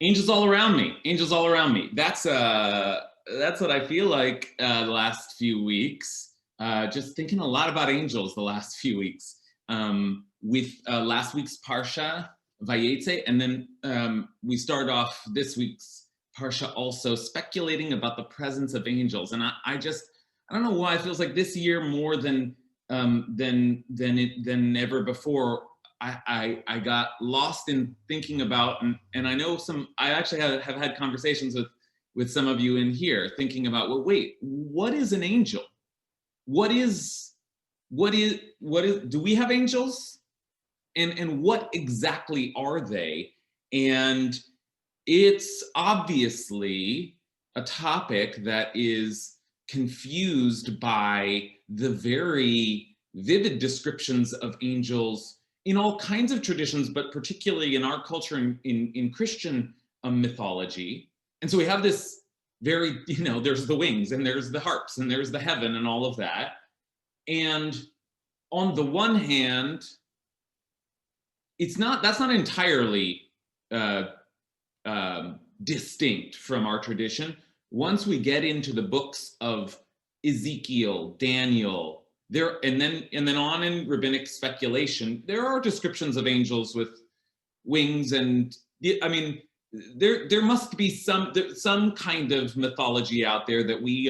Angels all around me. Angels all around me. That's what I feel like the last few weeks. Just thinking a lot about angels the last few weeks. With last week's Parsha, Vayetze, and then we start off this week's Parsha also speculating about the presence of angels. And I don't know why it feels like this year more than ever before. I got lost in thinking about, and I know I actually have had conversations with some of you in here thinking about, well, wait, what is an angel? What is, do we have angels? And what exactly are they? And it's obviously a topic that is confused by the very vivid descriptions of angels in all kinds of traditions, but particularly in our culture, in Christian mythology. And so we have this very, there's the wings and there's the harps and there's the heaven and all of that. And on the one hand, that's not entirely distinct from our tradition. Once we get into the books of Ezekiel, Daniel, and then on in rabbinic speculation, there are descriptions of angels with wings, and I mean, there must be some kind of mythology out there that we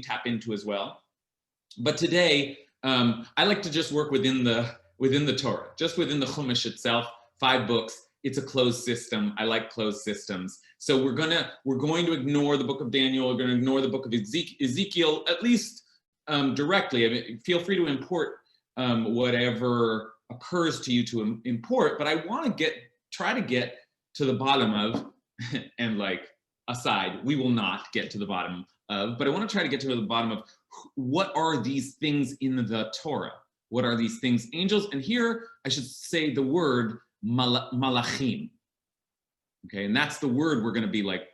tap into as well. But today, I like to just work within the Torah, just within the Chumash itself, 5 books. It's a closed system. I like closed systems. So we're going to ignore the book of Daniel. We're going to ignore the book of Ezekiel, at least directly. I mean, feel free to import whatever occurs to you to import, but I want to try to get to the bottom of, and like aside, we will not get to the bottom of, but I want to try to get to the bottom of what are these things in the Torah? What are these things? Angels, and here I should say the word malachim. Okay, and that's the word we're going to be like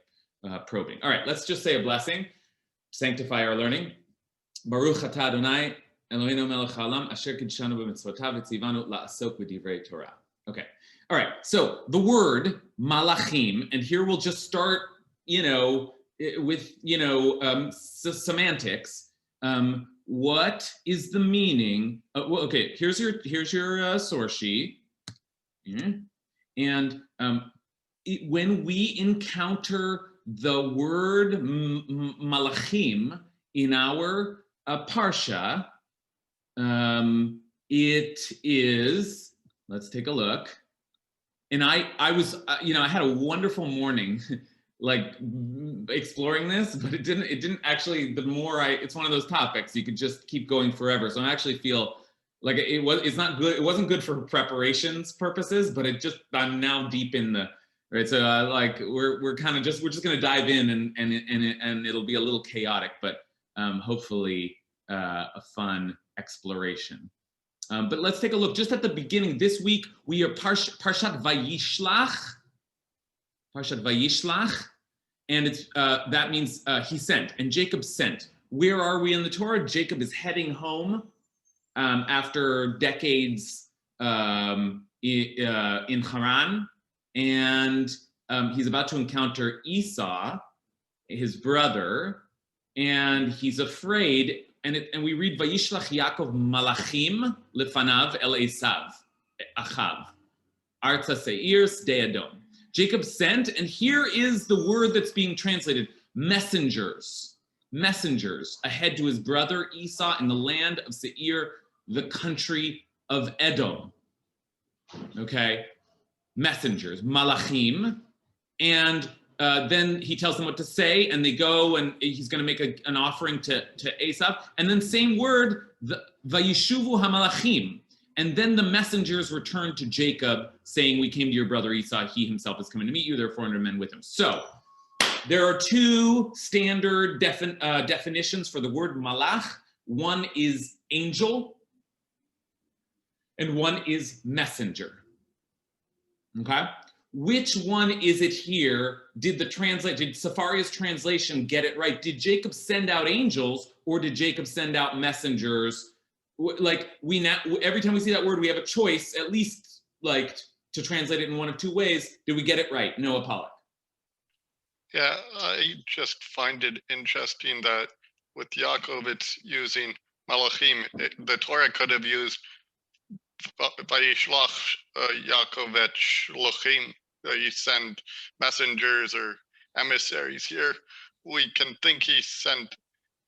probing. All right, let's just say a blessing, sanctify our learning. Baruch atah Adonai Eloheinu melech haolam asher kidshanu b'mitzvotav v'tzivanu la'asok b'divrei Torah. Okay, all right. So the word malachim, and here we'll just start, with semantics. What is the meaning? Well, okay, here's your source sheet, and when we encounter the word malachim in our parsha, it is. Let's take a look. And I was, I had a wonderful morning, like exploring this, but it didn't actually, it's one of those topics you could just keep going forever. So I actually feel like it's not good. It wasn't good for preparations purposes, but I'm now deep in right. So we're just going to dive in and it'll be a little chaotic, but hopefully a fun exploration. But let's take a look just at the beginning. This week we are Parshat Vayishlach. Parshat Vayishlach, and it's that means he sent, and Jacob sent. Where are we in the Torah? Jacob is heading home after decades in Haran, and he's about to encounter Esau, his brother, and he's afraid. And we read Vayishlach Yaakov Malachim lefanav el Esav Achav Arza Seir Sde Edom. Jacob sent, and here is the word that's being translated: messengers ahead to his brother Esau in the land of Seir, the country of Edom. Okay, messengers, malachim, and then he tells them what to say, and they go, and he's going to make an offering to Esav. And then same word, vayishuvu hamalachim. And then the messengers return to Jacob, saying, we came to your brother Esau. He himself is coming to meet you. There are 400 men with him. So there are 2 standard definitions for the word malach. One is angel, and one is messenger. Okay? Which one is it here? Did Safaria's translation get it right? Did Jacob send out angels, or did Jacob send out messengers? Like every time we see that word, we have a choice, at least like to translate it in one of 2 ways. Did we get it right? Noah Pollack. Yeah, I just find it interesting that with Yaakov, it's using Malachim. The Torah could have used Vayishlach Yaakov et Shluchim. You send messengers or emissaries. Here, we can think he sent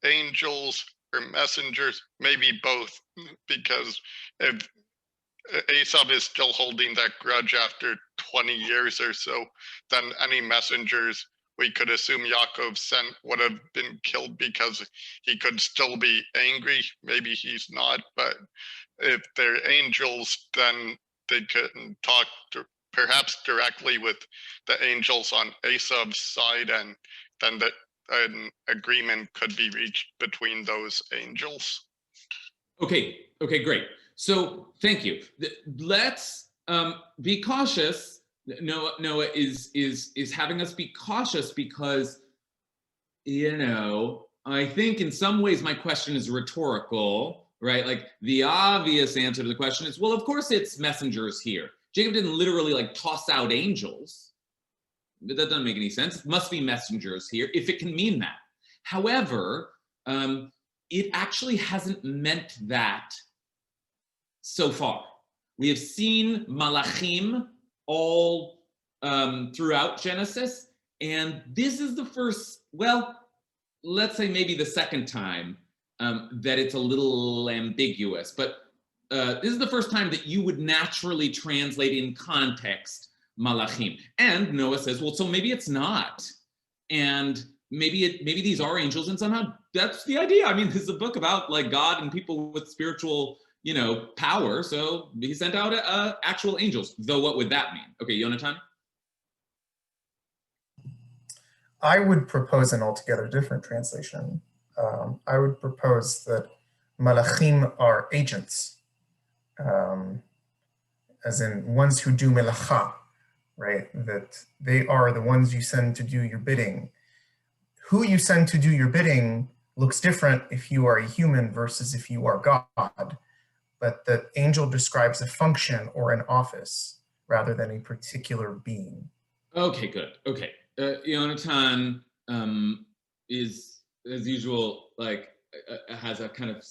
angels or messengers, maybe both, because if Aesop is still holding that grudge after 20 years or so, then any messengers we could assume Yaakov sent would have been killed because he could still be angry. Maybe he's not, but if they're angels, then they can talk perhaps directly with the angels on Aesop's side, and then an agreement could be reached between those angels. Okay, great. So thank you. Let's be cautious. Noah is having us be cautious because, I think in some ways my question is rhetorical, right? Like the obvious answer to the question is, well, of course it's messengers here. Jacob didn't literally like toss out angels. That doesn't make any sense. It must be messengers here if it can mean that. However, it actually hasn't meant that so far. We have seen malachim all throughout Genesis, and this is the first, well, let's say maybe the second time that it's a little ambiguous, but this is the first time that you would naturally translate in context malachim. And Noah says, well, so maybe it's not. And maybe these are angels, and somehow that's the idea. I mean, this is a book about like God and people with spiritual, power. So he sent out actual angels. Though what would that mean? Okay, Yonatan? I would propose an altogether different translation. I would propose that malachim are agents, as in ones who do melacha, right? That they are the ones you send to do your bidding. Who you send to do your bidding looks different if you are a human versus if you are God, but the angel describes a function or an office rather than a particular being. Okay, good. Okay. Yonatan is, as usual, like has a kind of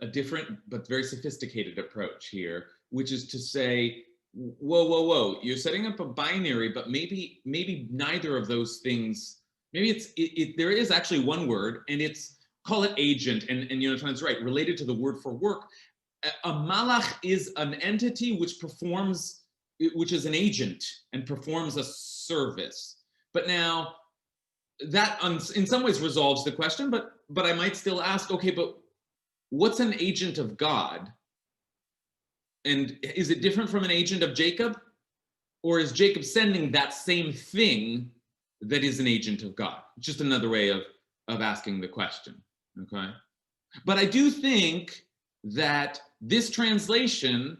a different but very sophisticated approach here, which is to say, whoa, you're setting up a binary, but maybe neither of those things, maybe there is actually one word, and it's, call it agent, and Yonatan's right, related to the word for work. A malach is an entity which is an agent and performs a service. But now that in some ways resolves the question, but I might still ask, okay, but what's an agent of God? And is it different from an agent of Jacob? Or is Jacob sending that same thing that is an agent of God? Just another way of asking the question, okay? But I do think that this translation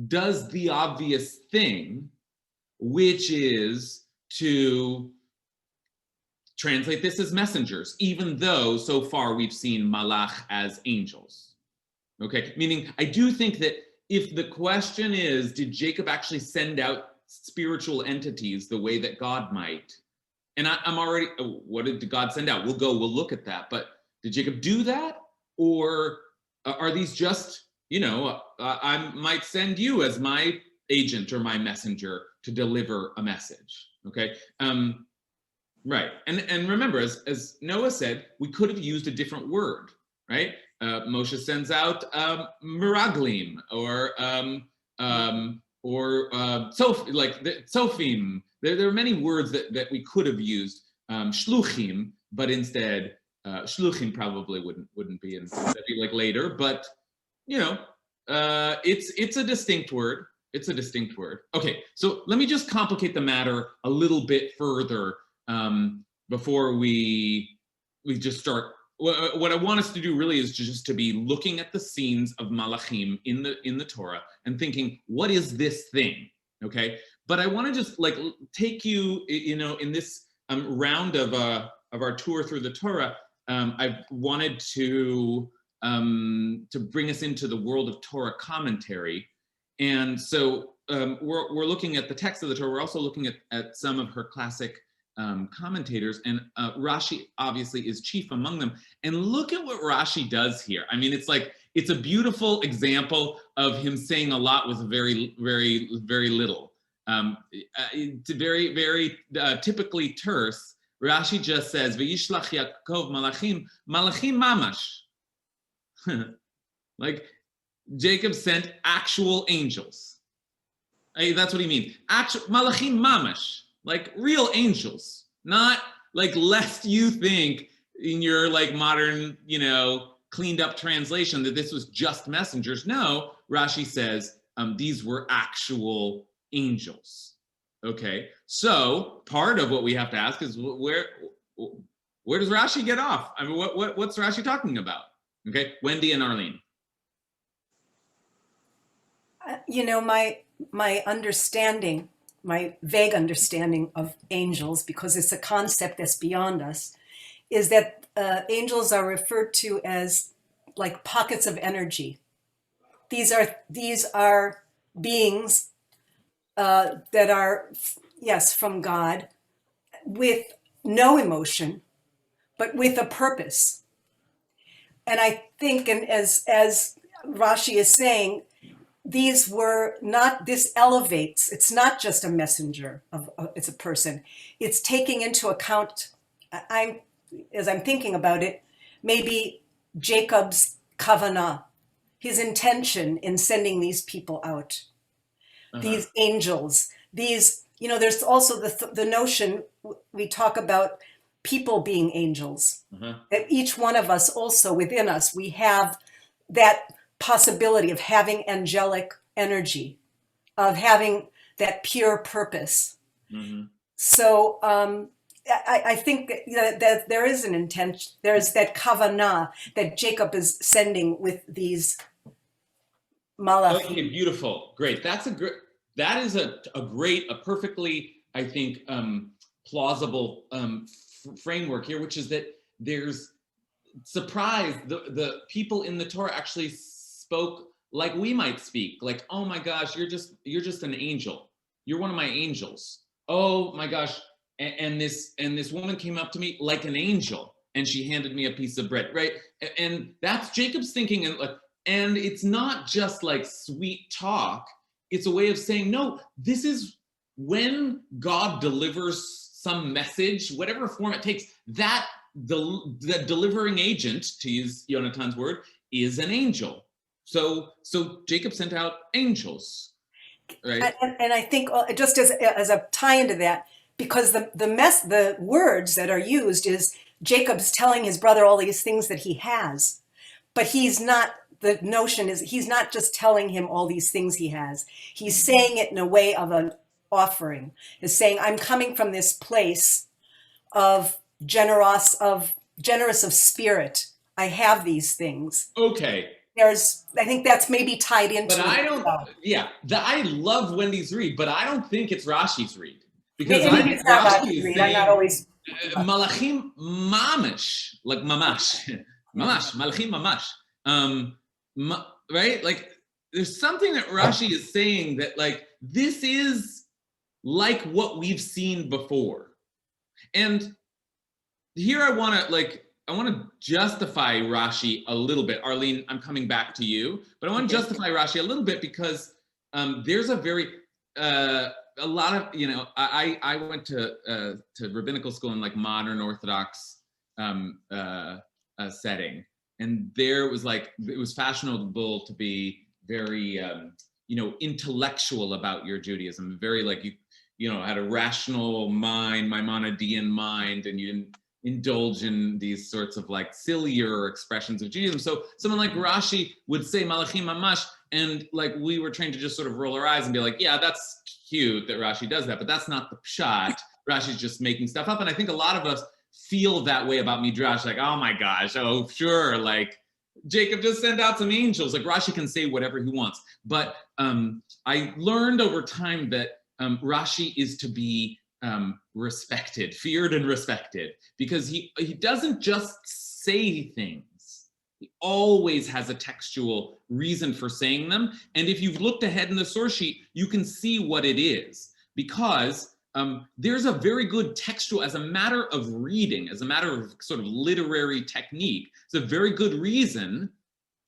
does the obvious thing, which is to translate this as messengers, even though so far we've seen malach as angels. Okay, meaning I do think that if the question is, did Jacob actually send out spiritual entities the way that God might? And I'm already, what did God send out? We'll look at that. But did Jacob do that? Or are these just, I might send you as my agent or my messenger to deliver a message, okay? Right, and remember, as Noah said, we could have used a different word, right? Moshe sends out meraglim or tsofim. There are many words that we could have used, shluchim, but instead shluchim probably wouldn't be, and that'd be like later. But it's a distinct word. It's a distinct word. Okay, so let me just complicate the matter a little bit further before we just start. What I want us to do really is just to be looking at the scenes of malachim in the Torah and thinking, what is this thing? Okay, but I want to just like take you, in this round of our tour through the Torah. I wanted to bring us into the world of Torah commentary, and so we're looking at the text of the Torah. We're also looking at some of her classic commentators, and Rashi obviously is chief among them. And look at what Rashi does here. I mean, it's a beautiful example of him saying a lot with very, very, very little. It's very, very typically terse. Rashi just says, "V'yishlach Yaakov malachim, malachim mamash." Like Jacob sent actual angels. That's what he means. Actual malachim mamash. Like real angels, not like lest you think in your like modern, cleaned up translation that this was just messengers. No, Rashi says these were actual angels. Okay, so part of what we have to ask is where does Rashi get off? I mean, what's Rashi talking about? Okay, Wendy and Arlene. My understanding, my vague understanding of angels, because it's a concept that's beyond us, is that angels are referred to as like pockets of energy. These are beings that are, yes, from God, with no emotion, but with a purpose. And I think, and as Rashi is saying, these were not, this elevates, it's not just a messenger, it's a person. It's taking into account, as I'm thinking about it, maybe Jacob's kavanah, his intention in sending these people out, these angels, there's also the notion, we talk about people being angels, that each one of us also within us, we have that possibility of having angelic energy, of having that pure purpose. So I think that there is an intent, there's that kavanah that Jacob is sending with these malachim. Okay, beautiful, great. That is a perfectly, I think, plausible framework here, which is that there's surprise. The people in the Torah actually spoke like we might speak, like, oh my gosh, you're just an angel. You're one of my angels. Oh my gosh. And this woman came up to me like an angel and she handed me a piece of bread, right? And that's Jacob's thinking. And it's not just like sweet talk. It's a way of saying, no, this is when God delivers some message, whatever form it takes, that the delivering agent, to use Yonathan's word, is an angel. So Jacob sent out angels, right? And I think just as a tie into that, because the words that are used is Jacob's telling his brother all these things that he has, but he's not. The notion is he's not just telling him all these things he has. He's saying it in a way of an offering. Is saying, I'm coming from this place of generous of spirit. I have these things. Okay. I think that's maybe tied into. But I don't. Well. Yeah, I love Wendy's read, but I don't think it's Rashi's read, because I think Rashi is saying, I'm not always malachim mamash, like mamash, malachim mamash. Right? Like there's something that Rashi is saying that like this is like what we've seen before. And here I want to justify Rashi a little bit. Arlene, I'm coming back to you, but I want to justify Rashi a little bit because there's a lot of, I went to rabbinical school in like modern Orthodox setting. And there was it was fashionable to be very, intellectual about your Judaism, very had a rational mind, Maimonidean mind, and you didn't indulge in these sorts of sillier expressions of Judaism. So someone like Rashi would say Malachim Mamash, and we were trained to just sort of roll our eyes and be like, yeah, that's cute that Rashi does that, but that's not the pshat. Rashi's just making stuff up. And I think a lot of us feel that way about Midrash, oh my gosh, oh sure, Jacob just sent out some angels. Rashi can say whatever he wants. But I learned over time that Rashi is to be respected, feared and respected, because he doesn't just say things. He always has a textual reason for saying them. And if you've looked ahead in the source sheet, you can see what it is, because there's a very good textual, as a matter of reading, as a matter of sort of literary technique, it's a very good reason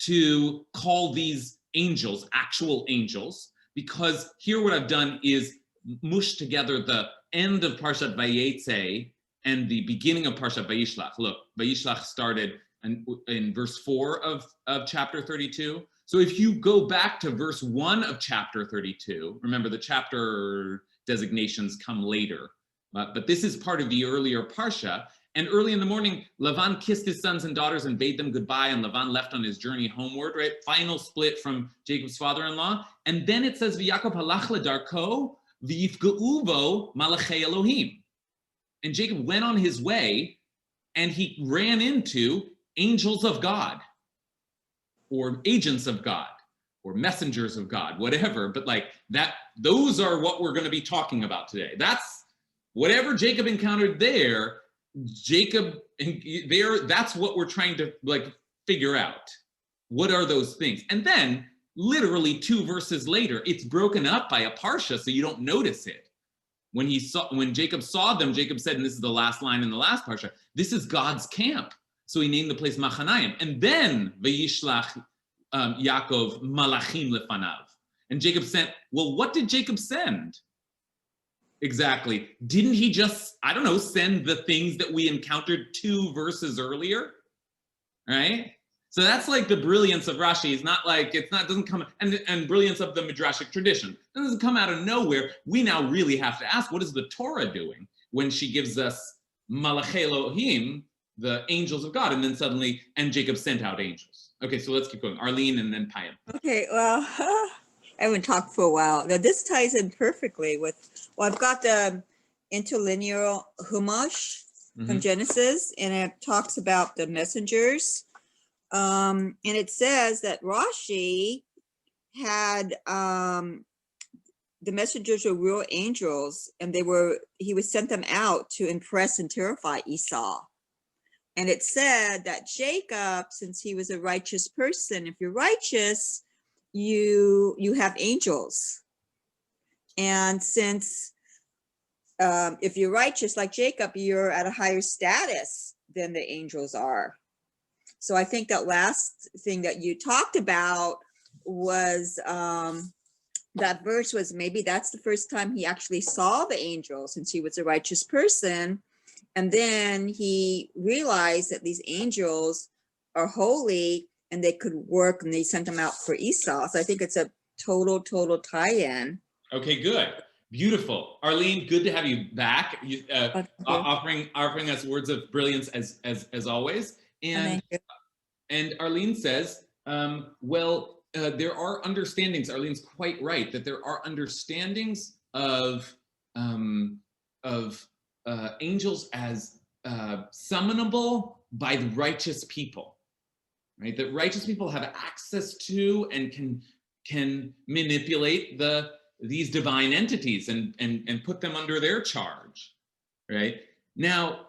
to call these angels actual angels, because here what I've done is mush together the end of Parshat Vayetze and the beginning of Parshat Vayishlach. Look, Vayishlach started in verse 4 of chapter 32. So if you go back to verse 1 of chapter 32, remember the chapter designations come later, but this is part of the earlier Parsha. And early in the morning, Lavan kissed his sons and daughters and bade them goodbye, and Lavan left on his journey homeward, right? Final split from Jacob's father-in-law. And then it says, V'Yaakov halach ledarko v'yifga'u bo malachei Elohim. And Jacob went on his way, and he ran into angels of God, or agents of God, or messengers of God, whatever. But like that, those are what we're going to be talking about today. That's whatever Jacob encountered there. That's what we're trying to like figure out. What are those things? And then literally 2 verses later, it's broken up by a parsha, so you don't notice it. When Jacob saw them, Jacob said, and this is the last line in the last parsha, this is God's camp. So he named the place Machanayim. And then Vayishlach Yaakov malachim lefanav. And Jacob sent, well, what did Jacob send? Exactly. Didn't he just, I don't know, send the things that we encountered 2 verses earlier? Right? So that's like the brilliance of Rashi. It's not like, doesn't come, and brilliance of the Midrashic tradition. It doesn't come out of nowhere. We now really have to ask, what is the Torah doing when she gives us Malachei Elohim, the angels of God, and then suddenly, and Jacob sent out angels. Okay, so let's keep going. Arlene and then Payam. Okay, well, I haven't talked for a while. Now this ties in perfectly with, well, I've got the interlinear Humash from Genesis, and it talks about the messengers. And it says that Rashi had, the messengers were real angels, and he would send them out to impress and terrify Esau. And it said that Jacob, since he was a righteous person, if you're righteous, you have angels. And since if you're righteous like Jacob, you're at a higher status than the angels are. So I think that last thing that you talked about was that verse was, maybe that's the first time he actually saw the angels, since he was a righteous person. And then he realized that these angels are holy and they could work, and they sent them out for Esau. So I think it's a total tie-in. Okay, good. Beautiful. Arlene, good to have you back. Offering us words of brilliance as always. And Arlene says, there are understandings. Arlene's quite right that there are understandings of angels as summonable by the righteous people, right? That righteous people have access to and can manipulate these divine entities and put them under their charge, right? Now,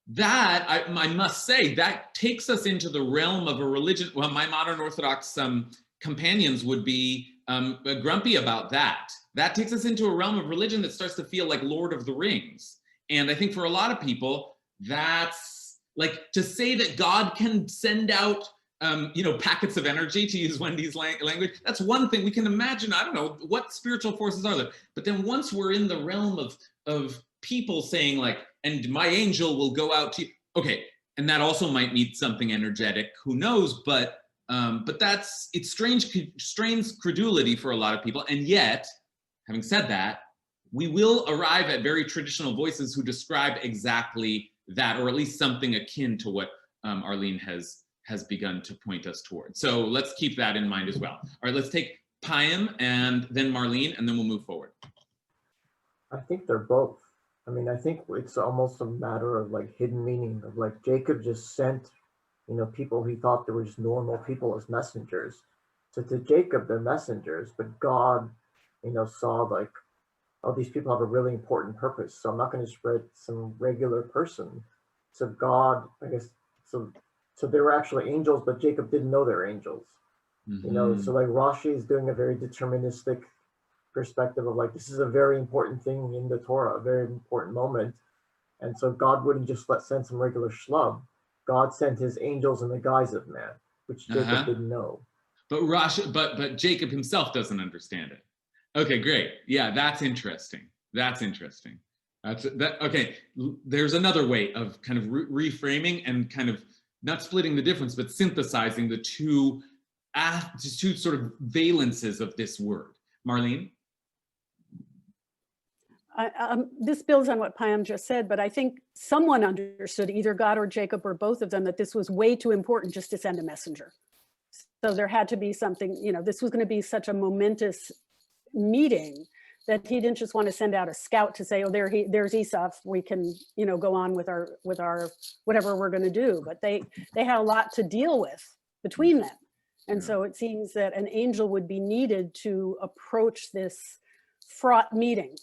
that I must say, that takes us into the realm of a religion. Well, my modern Orthodox companions would be grumpy about that. That takes us into a realm of religion that starts to feel like Lord of the Rings. And I think for a lot of people, that's like, to say that God can send out packets of energy, to use Wendy's language, that's one thing. We can imagine, I don't know, what spiritual forces are there. But then once we're in the realm of people saying like, and my angel will go out to you. Okay, and that also might mean something energetic, who knows, but it strains credulity for a lot of people. And yet, having said that, we will arrive at very traditional voices who describe exactly that, or at least something akin to what Arlene has begun to point us toward. So let's keep that in mind as well. All right, let's take Payam and then Marlene, and then we'll move forward. I think they're both. I mean, I think it's almost a matter of like hidden meaning of like Jacob just sent, people he thought they were just normal people as messengers. So to Jacob, they're messengers, but God, saw like, oh, these people have a really important purpose. So I'm not going to spread some regular person. So God, I guess, so they were actually angels, but Jacob didn't know they're angels. So like Rashi is doing a very deterministic perspective of like, this is a very important thing in the Torah, a very important moment. And so God wouldn't just send some regular schlub. God sent his angels in the guise of man, which Jacob didn't know. But Jacob himself doesn't understand it. Okay, great. Yeah, that's interesting. Okay. There's another way of kind of reframing and kind of not splitting the difference, but synthesizing the two sort of valences of this word. Marlene? This builds on what Payam just said, but I think someone understood, either God or Jacob or both of them, that this was way too important just to send a messenger. So there had to be something, this was going to be such a momentous meeting that he didn't just want to send out a scout to say, oh, there's Esau, we can, go on with our whatever we're going to do. But they had a lot to deal with between them. And so it seems that an angel would be needed to approach this fraught meeting.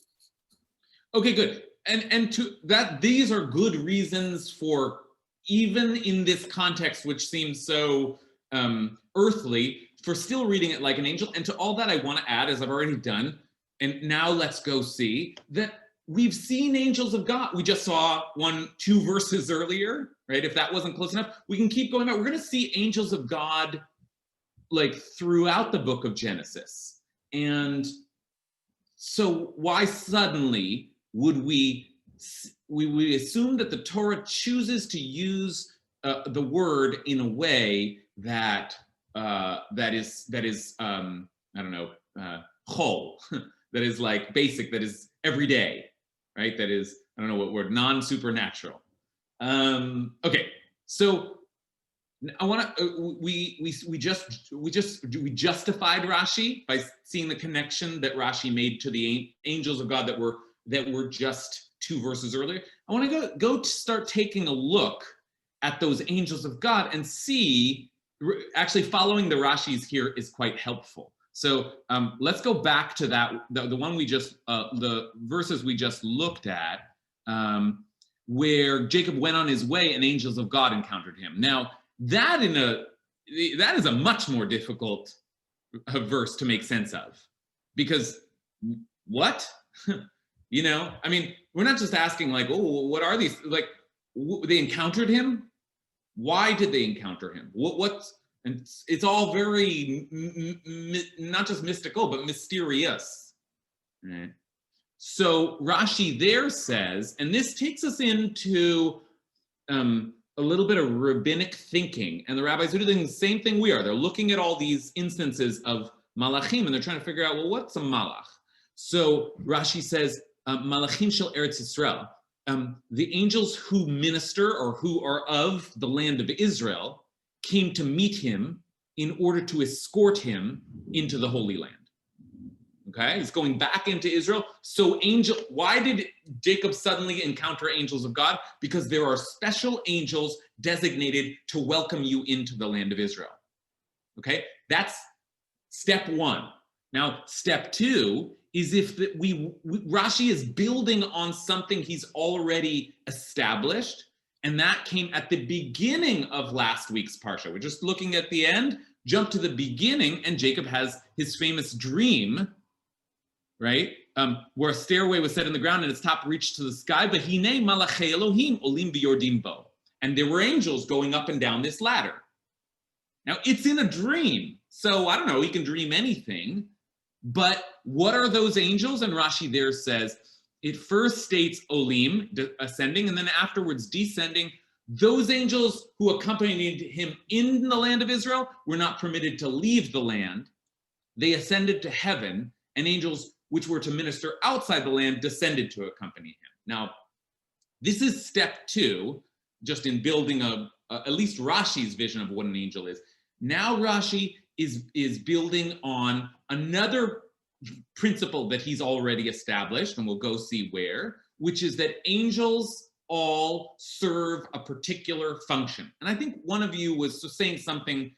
Okay, good. And to that, these are good reasons for, even in this context, which seems so earthly, for still reading it like an angel. And to all that, I want to add, as I've already done, and now let's go see that we've seen angels of God. We just saw 2 verses earlier, right? If that wasn't close enough, we can keep going out. We're going to see angels of God like throughout the book of Genesis. And so why suddenly would we assume that the Torah chooses to use the word in a way that is I don't know, whole, that is like basic, that is everyday, right? That is, I don't know what word, non-supernatural. Okay, so I want to. We justified Rashi by seeing the connection that Rashi made to the angels of God that were just 2 verses earlier. I want to go start taking a look at those angels of God and see. Actually, following the Rashis here is quite helpful. So let's go back to that the one we just the verses we just looked at, where Jacob went on his way and angels of God encountered him. Now, that is a much more difficult verse to make sense of, because what? I mean, we're not just asking like, oh, what are these? Like, they encountered him. Why did they encounter him? And it's all very not just mystical, but mysterious. Right? So Rashi there says, and this takes us into a little bit of rabbinic thinking, and the rabbis are doing the same thing we are. They're looking at all these instances of malachim, and they're trying to figure out, well, what's a malach? So Rashi says, malachim shel Eretz Yisrael, the angels who minister or who are of the land of Israel came to meet him in order to escort him into the Holy Land. Okay, he's going back into Israel. So why did Jacob suddenly encounter angels of God? Because there are special angels designated to welcome you into the land of Israel. Okay, that's step 1. Now, step 2 is Rashi is building on something he's already established, and that came at the beginning of last week's Parsha. We're just looking at the end, jump to the beginning, and Jacob has his famous dream, right? Where a stairway was set in the ground and its top reached to the sky. But hine malachei Elohim olim v'yordim bo. And there were angels going up and down this ladder. Now, it's in a dream. So I don't know, he can dream anything. But what are those angels? And Rashi there says, it first states olim, ascending, and then afterwards descending. Those angels who accompanied him in the land of Israel were not permitted to leave the land. They ascended to heaven, and angels which were to minister outside the land descended to accompany him. Now, this is step 2, just in building at least Rashi's vision of what an angel is. Now Rashi is building on another principle that he's already established, and we'll go see where, which is that angels all serve a particular function. And I think one of you was saying something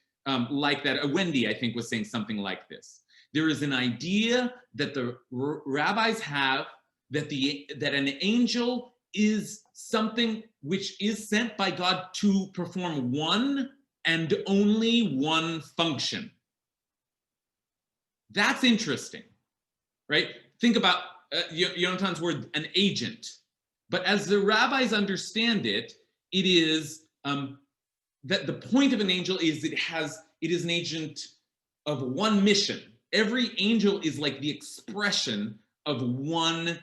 like that. Wendy, I think, was saying something like this. There is an idea that the rabbis have that an angel is something which is sent by God to perform one and only one function. That's interesting, right? Think about Yonathan's word, an agent. But as the rabbis understand it, it is that the point of an angel is it is an agent of one mission. Every angel is like the expression of one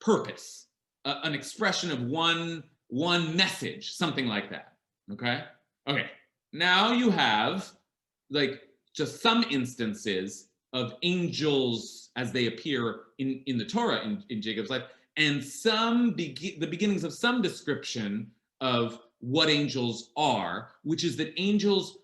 purpose, an expression of one message, something like that. Okay. Now you have like just some instances of angels as they appear in the Torah in Jacob's life, and the beginnings of some description of what angels are, which is that angels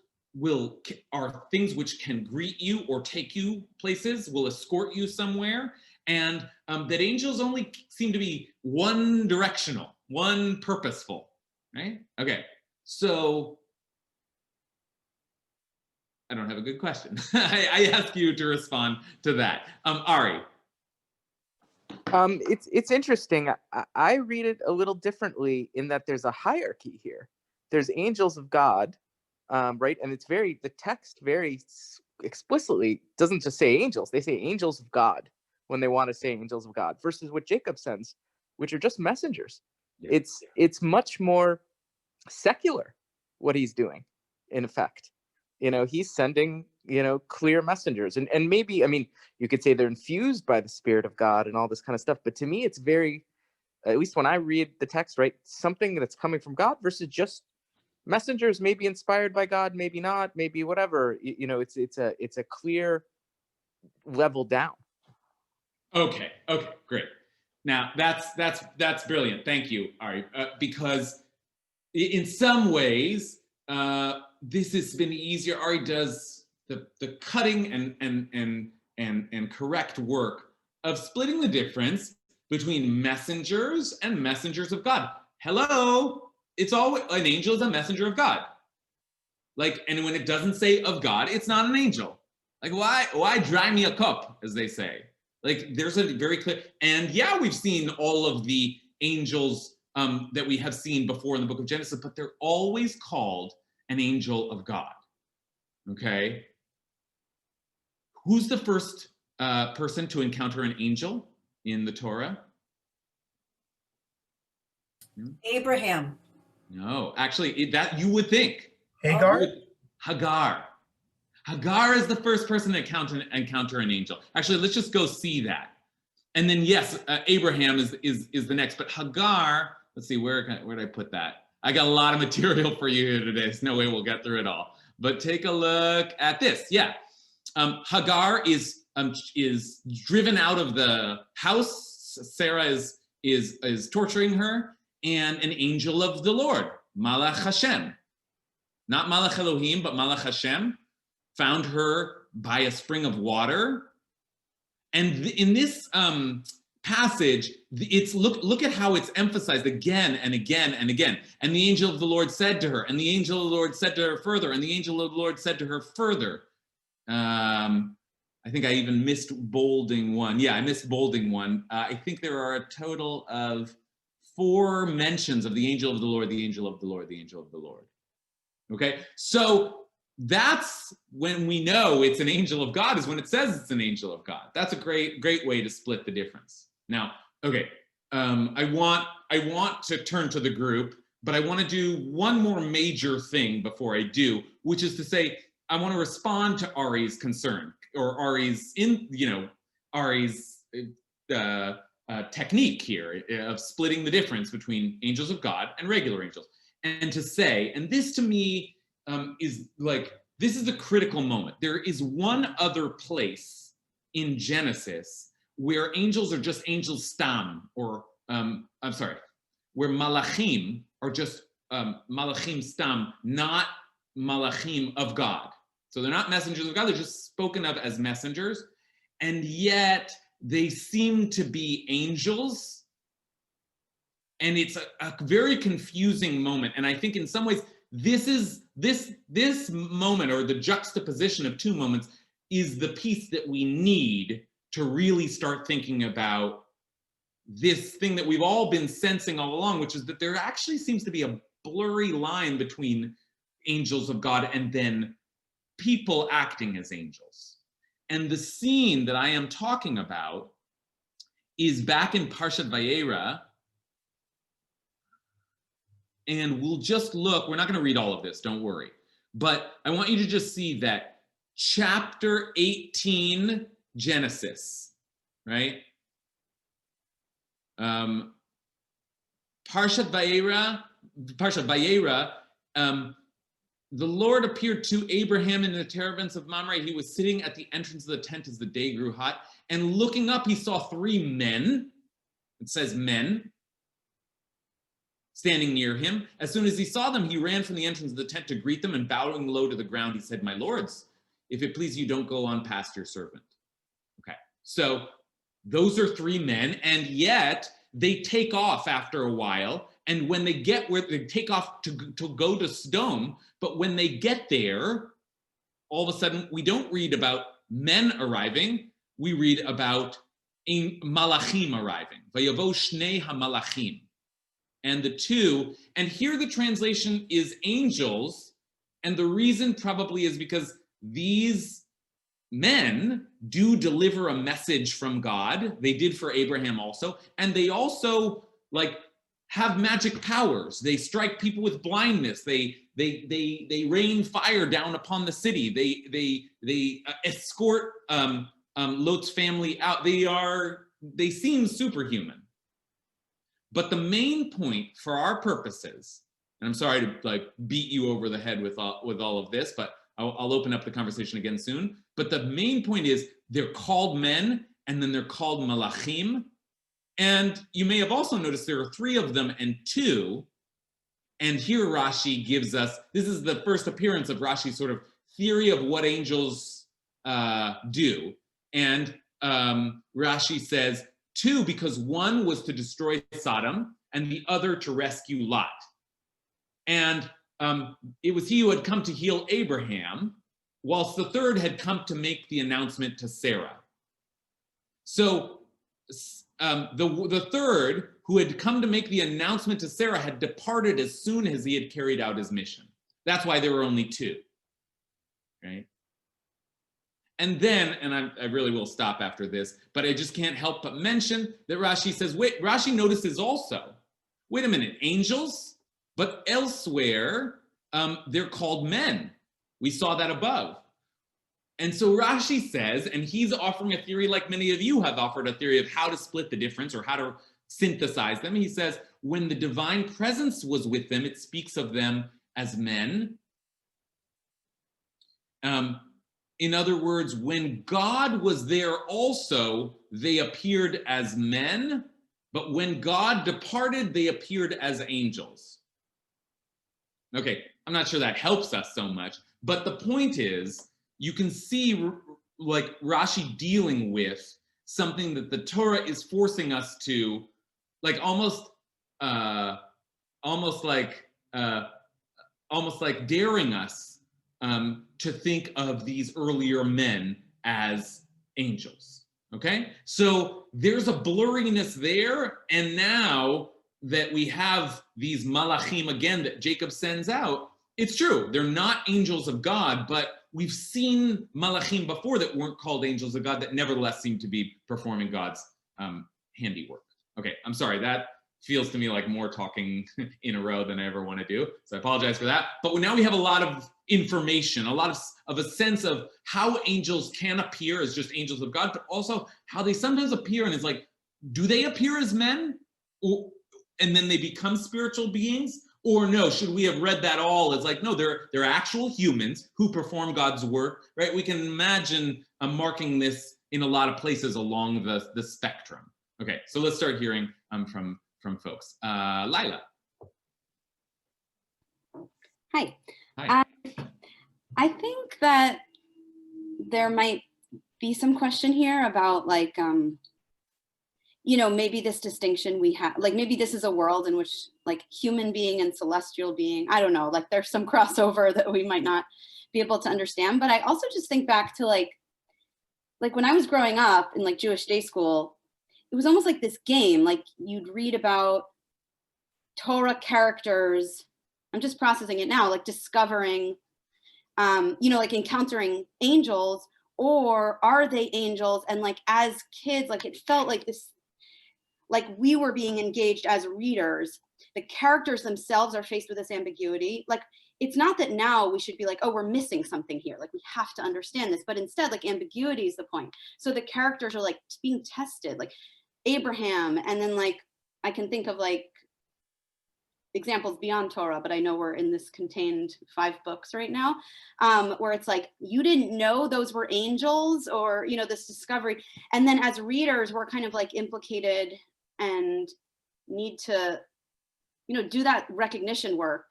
are things which can greet you or take you places, will escort you somewhere, and that angels only seem to be one directional, one purposeful, right? Okay, so I don't have a good question. I ask you to respond to that. Ari. It's interesting. I read it a little differently in that there's a hierarchy here. There's angels of God, right? And the text very explicitly doesn't just say angels. They say angels of God when they want to say angels of God, versus what Jacob sends, which are just messengers. Yeah. It's much more secular what he's doing, in effect. He's sending, clear messengers. And maybe, I mean, you could say they're infused by the Spirit of God and all this kind of stuff. But to me, it's very, at least when I read the text, right, something that's coming from God versus just messengers, maybe inspired by God, maybe not, maybe whatever. It's a clear level down. Okay, great. Now that's brilliant. Thank you, Ari, because in some ways, this has been easier. Ari does the cutting and correct work of splitting the difference between messengers and messengers of God. Hello, it's always an angel is a messenger of God. Like, and when it doesn't say of God, it's not an angel. Like, why dry me a cup, as they say? Like, there's a very clear, and yeah, we've seen all of the angels that we have seen before in the book of Genesis, but they're always called an angel of God. Okay? Who's the first person to encounter an angel in the Torah? Abraham. No, actually, that you would think. Hagar? Hagar. Hagar is the first person to encounter an angel. Actually, let's just go see that. And then, yes, Abraham is the next. But Hagar, let's see, where did I put that? I got a lot of material for you here today. There's no way we'll get through it all. But take a look at this. Yeah, Hagar is driven out of the house. Sarah is torturing her, and an angel of the Lord, Malach Hashem, not Malach Elohim, but Malach Hashem, found her by a spring of water. And in this passage, it's look at how it's emphasized again and again and again. And the angel of the Lord said to her, and the angel of the Lord said to her further, and the angel of the Lord said to her further. I think I even missed bolding one. Yeah, I missed bolding one. I think there are a total of 4 mentions of the angel of the Lord, the angel of the Lord, the angel of the Lord. Okay, so that's when we know it's an angel of God, is when it says it's an angel of God. That's a great way to split the difference. Now, okay, I want to turn to the group, but I want to do one more major thing before I do, which is to say, I want to respond to Ari's concern, or Ari's technique here of splitting the difference between angels of God and regular angels. And to say, and this to me is like, this is a critical moment. There is one other place in Genesis where angels are just angels stam, or where malachim are just malachim stam, not malachim of God. So they're not messengers of God, they're just spoken of as messengers. And yet they seem to be angels. And it's a very confusing moment. And I think in some ways, this moment, or the juxtaposition of 2 moments, is the piece that we need to really start thinking about this thing that we've all been sensing all along, which is that there actually seems to be a blurry line between angels of God and then people acting as angels. And the scene that I am talking about is back in Parshat Vayera. And we'll just look, we're not going to read all of this, don't worry. But I want you to just see that chapter 18, Genesis, right? Parshat Vayera, the Lord appeared to Abraham in the terebinths of Mamre. He was sitting at the entrance of the tent as the day grew hot. And looking up, he saw 3 men. It says men standing near him. As soon as he saw them, he ran from the entrance of the tent to greet them, and bowing low to the ground, he said, "My lords, if it please you, don't go on past your servant." Okay, so those are 3 men, and yet they take off after a while. And when they get where they take off to go to Sodom, but when they get there, all of a sudden, we don't read about men arriving. We read about malachim arriving. Vayavo shnei hamalachim. And the 2, and here the translation is angels, and the reason probably is because these men do deliver a message from God. They did for Abraham also, and they also like have magic powers. They strike people with blindness. They rain fire down upon the city. They escort Lot's family out. They seem superhuman. But the main point for our purposes, and I'm sorry to like beat you over the head with all of this, but I'll open up the conversation again soon. But the main point is they're called men, and then they're called malachim. And you may have also noticed there are 3 of them and 2. And here Rashi gives us, this is the first appearance of Rashi's sort of theory of what angels do. And Rashi says, 2, because 1 was to destroy Sodom and the other to rescue Lot. And it was he who had come to heal Abraham, whilst the 3rd had come to make the announcement to Sarah. So the 3rd, who had come to make the announcement to Sarah, had departed as soon as he had carried out his mission. That's why there were only 2, right? And then, and I really will stop after this, but I just can't help but mention that Rashi says, wait, Rashi notices also, wait a minute, angels? But elsewhere, they're called men. We saw that above. And so Rashi says, and he's offering a theory like many of you have offered, a theory of how to split the difference or how to synthesize them. He says, when the divine presence was with them, it speaks of them as men. In other words, when God was there also, they appeared as men, but when God departed, they appeared as angels. Okay, I'm not sure that helps us so much, but the point is, you can see like Rashi dealing with something that the Torah is forcing us to, like almost like daring us to think of these earlier men as angels. Okay, so there's a blurriness there, and now that we have these malachim again that Jacob sends out, it's true, they're not angels of God, but we've seen malachim before that weren't called angels of God that nevertheless seem to be performing God's handiwork. Okay, I'm sorry, that feels to me like more talking in a row than I ever want to do, so I apologize for that. But now we have a lot of information, a lot of a sense of how angels can appear as just angels of God, but also how they sometimes appear, and it's like, do they appear as men, and then they become spiritual beings? Or no, should we have read that all as like, no, they're actual humans who perform God's work, right? We can imagine marking this in a lot of places along the spectrum. Okay, so let's start hearing from folks. Lila. Hi. Hi. I think that there might be some question here about like, maybe this distinction we have, like maybe this is a world in which like human being and celestial being, I don't know, like there's some crossover that we might not be able to understand. But I also just think back to like when I was growing up in like Jewish day school, it was almost like this game, like you'd read about Torah characters. I'm just processing it now, like discovering, like encountering angels, or are they angels? And like as kids, like it felt like this, like we were being engaged as readers. The characters themselves are faced with this ambiguity. Like it's not that now we should be like, oh, we're missing something here, like we have to understand this, but instead like ambiguity is the point. So the characters are like being tested, like Abraham, and then like I can think of like examples beyond Torah, but I know we're in this contained 5 books right now, where it's like, you didn't know those were angels, or, you know, this discovery. And then as readers, we're kind of like implicated and need to, you know, do that recognition work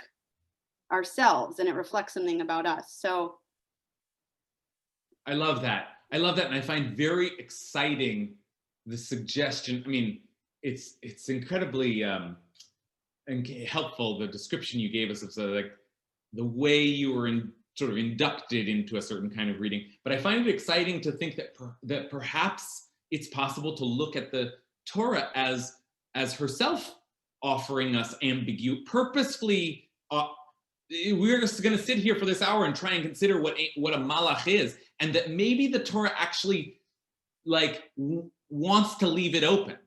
ourselves, and it reflects something about us. So I love that. I love that. And I find very exciting the suggestion. I mean, it's incredibly and helpful, the description you gave us of sort of like the way you were sort of inducted into a certain kind of reading. But I find it exciting to think that that perhaps it's possible to look at the Torah as herself offering us ambiguity, purposefully. We're just going to sit here for this hour and try and consider what a malach is, and that maybe the Torah actually like wants to leave it open,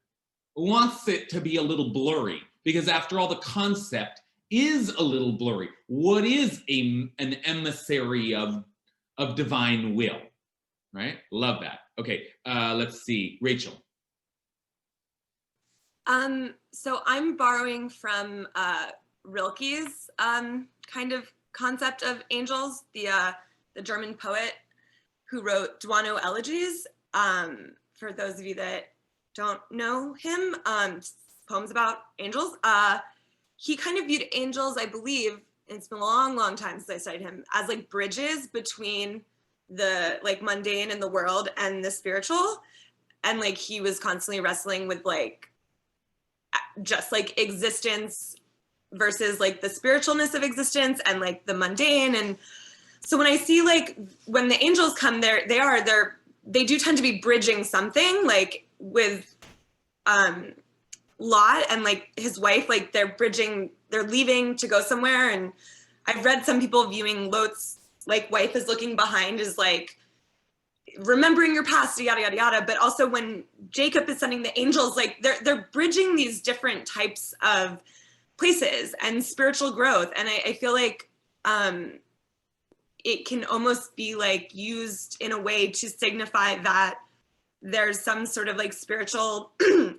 wants it to be a little blurry. Because after all, the concept is a little blurry. What is an emissary of divine will, right? Love that. Okay, let's see, Rachel. So I'm borrowing from Rilke's kind of concept of angels, the German poet who wrote Duano Elegies. For those of you that don't know him, poems about angels. He kind of viewed angels, I believe, and it's been a long, long time since I studied him, as like bridges between the like mundane in the world and the spiritual. And like he was constantly wrestling with like just like existence versus like the spiritualness of existence and like the mundane. And so when I see like when the angels come, they do tend to be bridging something like with Lot and like his wife, like they're leaving to go somewhere. And I've read some people viewing Lot's like wife as looking behind as like remembering your past, yada yada yada. But also when Jacob is sending the angels, like they're bridging these different types of places and spiritual growth. And I feel like it can almost be like used in a way to signify that there's some sort of like spiritual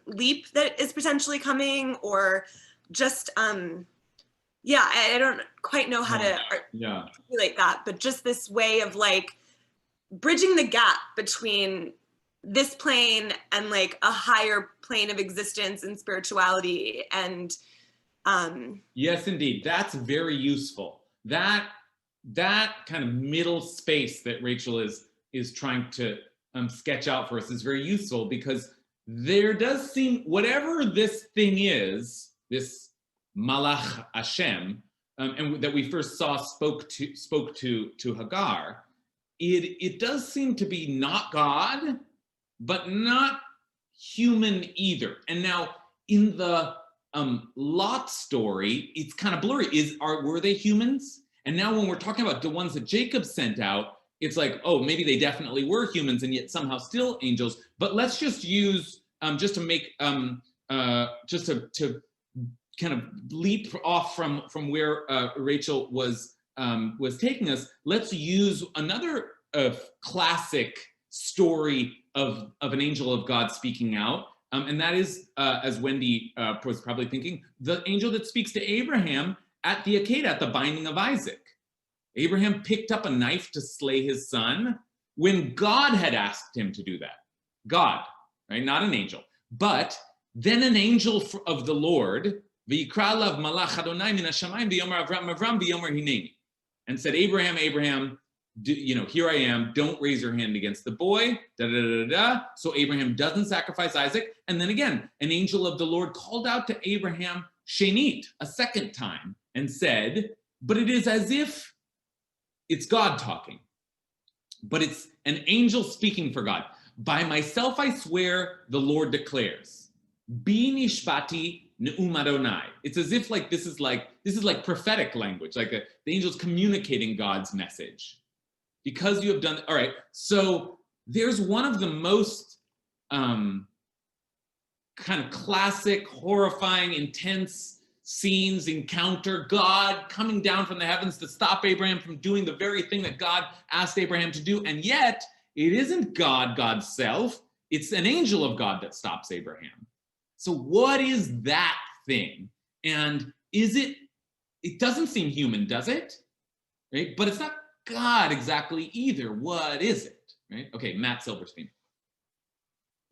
leap that is potentially coming, or just yeah, I don't quite know how to articulate that, but just this way of like bridging the gap between this plane and like a higher plane of existence and spirituality. And yes, indeed, that's very useful. That kind of middle space that Rachel is trying to sketch out for us is very useful, because there does seem, whatever this thing is, this Malach Hashem, and that we first saw spoke to Hagar, it does seem to be not God, but not human either. And now in the Lot story, it's kind of blurry. Were they humans? And now when we're talking about the ones that Jacob sent out, it's like, oh, maybe they definitely were humans and yet somehow still angels. But let's just use, just to make, just to kind of leap off from where Rachel was taking us, let's use another classic story of an angel of God speaking out. And that is, as Wendy was probably thinking, the angel that speaks to Abraham at the Akedah, at the binding of Isaac. Abraham picked up a knife to slay his son when God had asked him to do that. God, right? Not an angel. But then an angel of the Lord, v'yikra lav malach Adonai min hashamayim v'yomer Avram v'yomer hineni, and said, Abraham, here I am, don't raise your hand against the boy, So Abraham doesn't sacrifice Isaac. And then again, an angel of the Lord called out to Abraham, Shenit, a second time, and said, but it is as if it's God talking, but it's an angel speaking for God. By myself I swear, the Lord declares, Bi nishbati ne'um Adonai. It's as if like this is like prophetic language, like the angel's communicating God's message. because you have done, all right, so there's one of the most kind of classic, horrifying, intense scenes, encounter, God coming down from the heavens to stop Abraham from doing the very thing that God asked Abraham to do, and yet it isn't God, God's self, it's an angel of God that stops Abraham. So what is that thing? And is it doesn't seem human, does it? Right? But it's not God exactly either. What is it? Right? Okay, Matt Silverstein.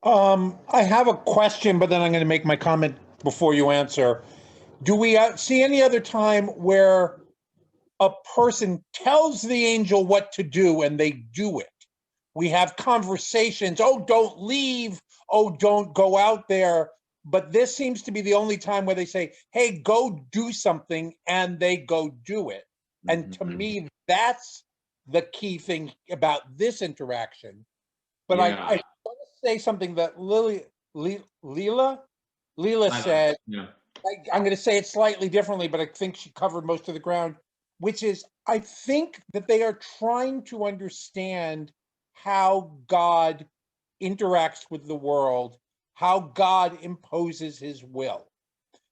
I have a question, but then I'm going to make my comment before you answer. Do we see any other time where a person tells the angel what to do and they do it? We have conversations, oh, don't leave, oh, don't go out there. But this seems to be the only time where they say, hey, go do something, and they go do it. And to me, that's the key thing about this interaction. But I want to say something that Leela said. Yeah. I'm going to say it slightly differently, but I think she covered most of the ground, which is I think that they are trying to understand how God interacts with the world, how God imposes his will.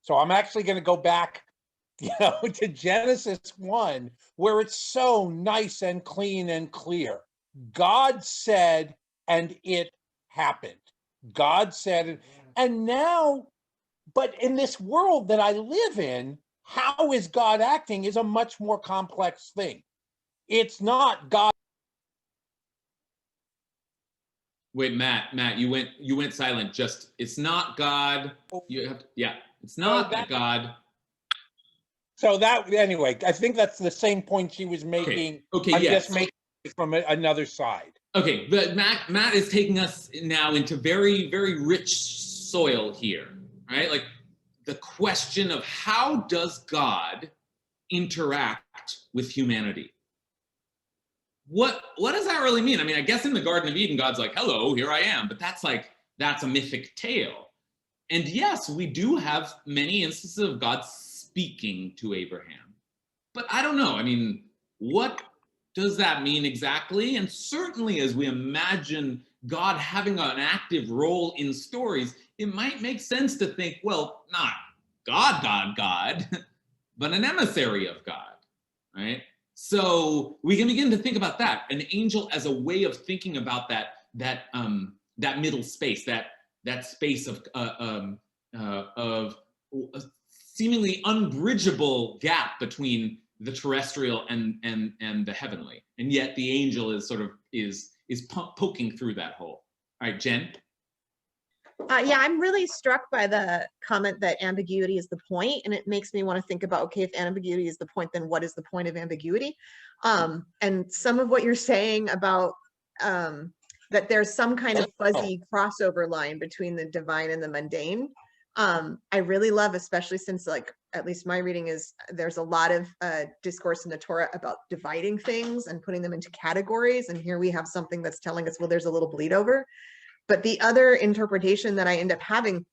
So I'm actually going to go back, to Genesis 1, where it's so nice and clean and clear. God said, and it happened. God said it. And now, but in this world that I live in, how is God acting is a much more complex thing. It's not God. Wait, Matt, you went silent. Just, it's not God. You have to, it's not God. So that, anyway, I think that's the same point she was making. Okay, I'm yes. just making it from another side. Okay, but Matt is taking us now into very, very rich soil here, right? Like the question of how does God interact with humanity? What does that really mean? I mean, I guess in the Garden of Eden, God's like, hello, here I am. But that's a mythic tale. And yes, we do have many instances of God speaking to Abraham. But I don't know. I mean, what does that mean exactly? And certainly as we imagine God having an active role in stories, it might make sense to think, well, not God, but an emissary of God, right? So we can begin to think about that, an angel as a way of thinking about that middle space, that space of seemingly unbridgeable gap between the terrestrial and the heavenly, and yet the angel is sort of is poking through that hole. All right, Jen. Yeah, I'm really struck by the comment that ambiguity is the point, and it makes me want to think about, okay, if ambiguity is the point, then what is the point of ambiguity? And some of what you're saying about that there's some kind of fuzzy crossover line between the divine and the mundane. I really love, especially since, like, at least my reading is there's a lot of discourse in the Torah about dividing things and putting them into categories. And here we have something that's telling us, well, there's a little bleed over. But the other interpretation that I end up having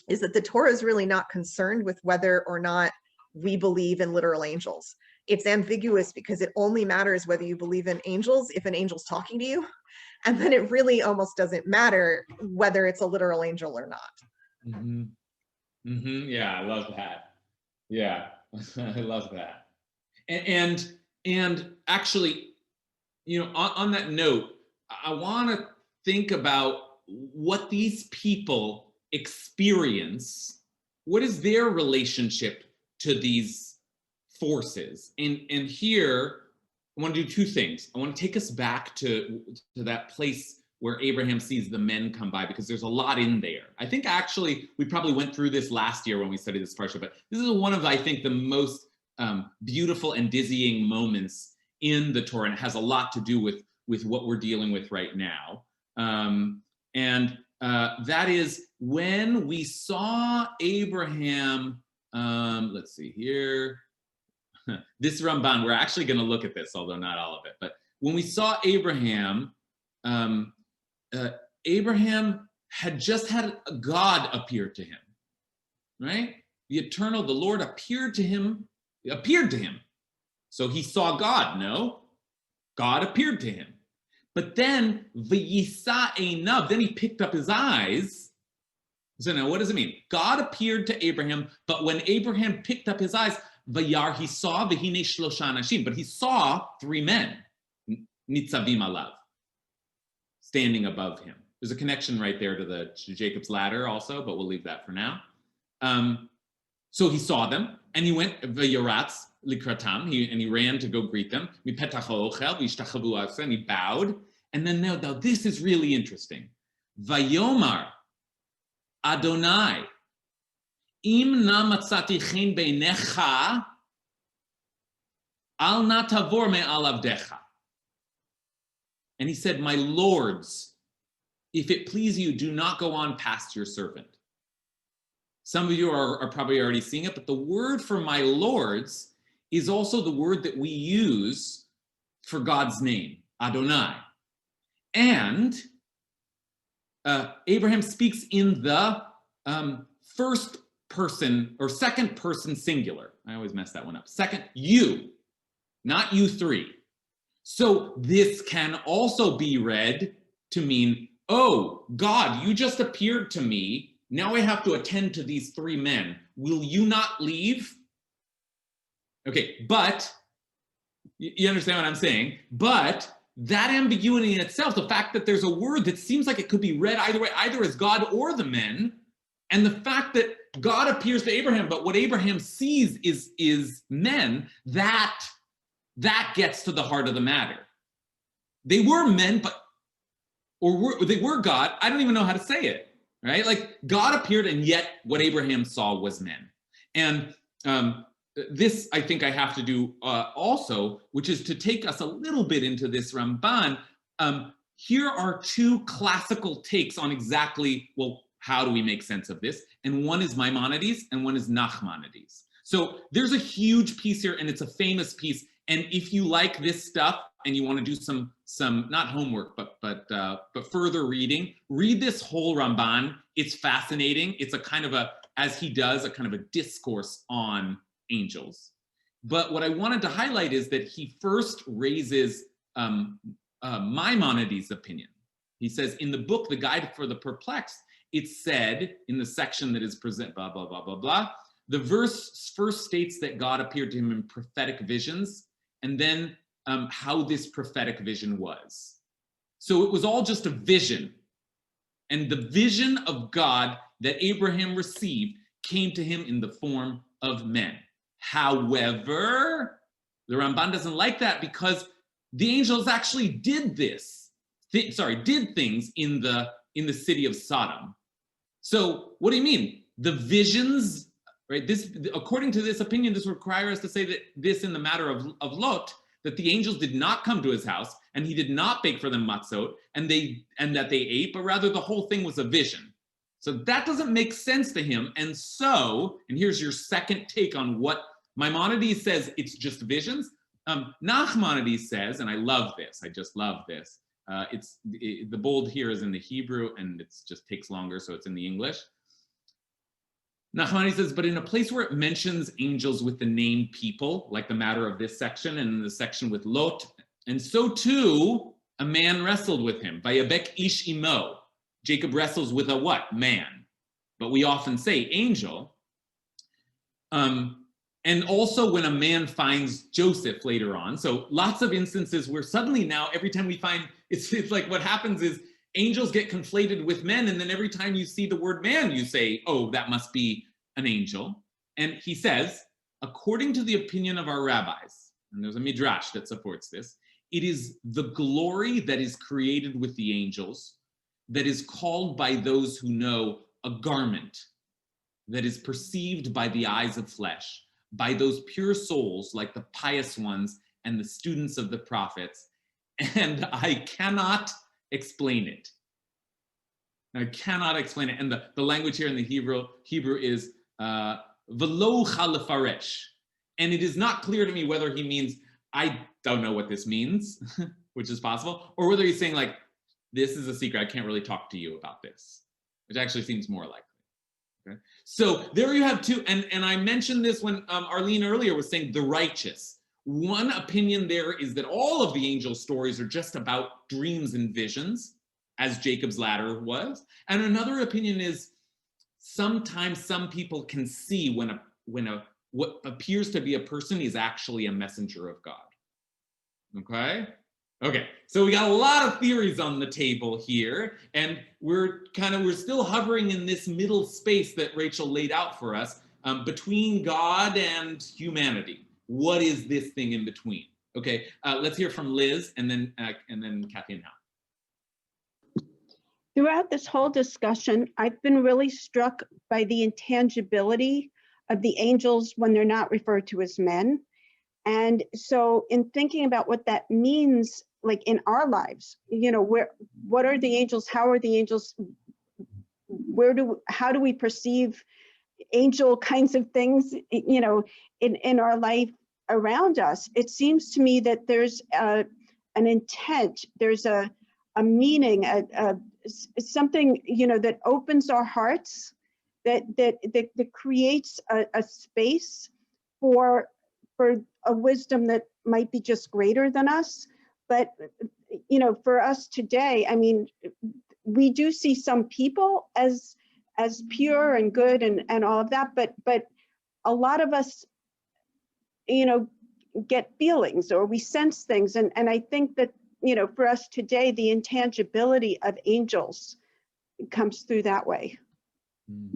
is that the Torah is really not concerned with whether or not we believe in literal angels. It's ambiguous because it only matters whether you believe in angels if an angel's talking to you. And then it really almost doesn't matter whether it's a literal angel or not. Mm-hmm. Mm-hmm. Yeah, I love that. Yeah, I love that. And actually, on that note, I want to think about what these people experience. What is their relationship to these forces? And here, I want to do two things. I want to take us back to that place where Abraham sees the men come by, because there's a lot in there. I think actually we probably went through this last year when we studied this Parsha, but this is one of, I think, the most beautiful and dizzying moments in the Torah, and it has a lot to do with what we're dealing with right now. That is when we saw Abraham, let's see here, this Ramban, we're actually going to look at this, although not all of it, but when we saw Abraham, Abraham had just had God appear to him, right? The Lord appeared to him. So he saw God, no? God appeared to him. But then, v'yisa einav, then he picked up his eyes. So now what does it mean? God appeared to Abraham, but when Abraham picked up his eyes, vayar, he saw v'hine shlosha anashim, but he saw 3 men, nitzavim alav, standing above him. There's a connection right there to Jacob's ladder also, but we'll leave that for now. So he saw them, and he went v'yaratz likratam, and he ran to go greet them. Mipetach ha'ochel v'yishtachavu asa, and he bowed. And then now this is really interesting. Vayomar Adonai, im na matzati chen beinecha, al na tavor me'al avdecha. And he said, my lords, if it please you, do not go on past your servant. Some of you are probably already seeing it, but the word for my lords is also the word that we use for God's name, Adonai. And Abraham speaks in the first person or second person singular. I always mess that one up. Second, you, not you 3. So this can also be read to mean, oh, God, you just appeared to me. Now I have to attend to these 3 men. Will you not leave? Okay, but you understand what I'm saying? But that ambiguity in itself, the fact that there's a word that seems like it could be read either way, either as God or the men, and the fact that God appears to Abraham, but what Abraham sees is men, that gets to the heart of the matter. They were men, they were God. I don't even know how to say it, right? Like God appeared, and yet what Abraham saw was men. And this, I think I have to do also, which is to take us a little bit into this Ramban. Here are 2 classical takes on exactly, well, how do we make sense of this? And one is Maimonides and one is Nachmanides. So there's a huge piece here, and it's a famous piece. And if you like this stuff and you want to do some not homework, but further reading, read this whole Ramban. It's fascinating. It's a kind of as he does, a kind of a discourse on angels. But what I wanted to highlight is that he first raises Maimonides' opinion. He says in the book, The Guide for the Perplexed, it's said in the section that is present, blah, blah, blah, blah, blah. The verse first states that God appeared to him in prophetic visions, and then how this prophetic vision was. So it was all just a vision. And the vision of God that Abraham received came to him in the form of men. However, the Ramban doesn't like that because the angels actually did things in the city of Sodom. So what do you mean? The visions, right? This, according to this opinion, this requires us to say that this in the matter of Lot, that the angels did not come to his house and he did not bake for them matzot and that they ate, but rather the whole thing was a vision. So that doesn't make sense to him. And so, and here's your second take on what Maimonides says, it's just visions. Nachmanides says, and I love this, I just love this. The bold here is in the Hebrew and it just takes longer, so it's in the English. Nachmanides says, but in a place where it mentions angels with the name people, like the matter of this section and in the section with Lot, and so too, a man wrestled with him. Vayabek ish imo. Jacob wrestles with a what? Man. But we often say angel. And also when a man finds Joseph later on. So lots of instances where suddenly now, every time we find, it's like what happens is angels get conflated with men. And then every time you see the word man, you say, oh, that must be an angel. And he says, according to the opinion of our rabbis, and there's a midrash that supports this, it is the glory that is created with the angels that is called by those who know a garment that is perceived by the eyes of flesh, by those pure souls like the pious ones and the students of the prophets. And I cannot explain it. I cannot explain it. And the language here in the Hebrew is velo chalefaresh. And it is not clear to me whether he means, I don't know what this means, which is possible, or whether he's saying like, this is a secret, I can't really talk to you about this, which actually seems more likely. Okay? So there you have 2, and I mentioned this when Arlene earlier was saying the righteous. one opinion there is that all of the angel stories are just about dreams and visions, as Jacob's ladder was. And another opinion is sometimes some people can see when what appears to be a person is actually a messenger of God. Okay, so we got a lot of theories on the table here, and we're still hovering in this middle space that Rachel laid out for us, between God and humanity. What is this thing in between? Okay, let's hear from Liz, and then Kathy and Hal. Throughout this whole discussion, I've been really struck by the intangibility of the angels when they're not referred to as men. And so in thinking about what that means, like in our lives, you know, what are the angels? How are the angels? How do we perceive angel kinds of things, you know, in our life around us? It seems to me that there's an intent, there's a meaning, something, you know, that opens our hearts, that creates a space for a wisdom that might be just greater than us. But, you know, for us today, I mean, we do see some people as pure and good and all of that, but a lot of us, you know, get feelings or we sense things. And I think that, you know, for us today, the intangibility of angels comes through that way. Do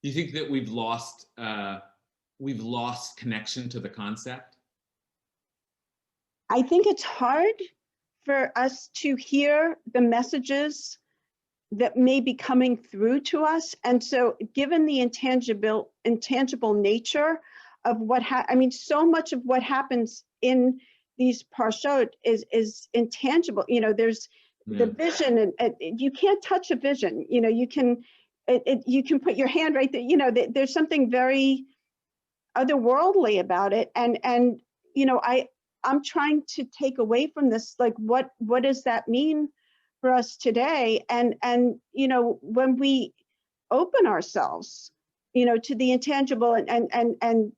you think that we've lost connection to the concept? I think it's hard for us to hear the messages that may be coming through to us. And so given the intangible nature of I mean, so much of what happens in these parshot is intangible. You know, there's the vision, and you can't touch a vision. You know, you can put your hand right there. You know, there's something very otherworldly about it. And you know, I'm trying to take away from this, like, what does that mean for us today? And you know, when we open ourselves, you know, to the intangible, and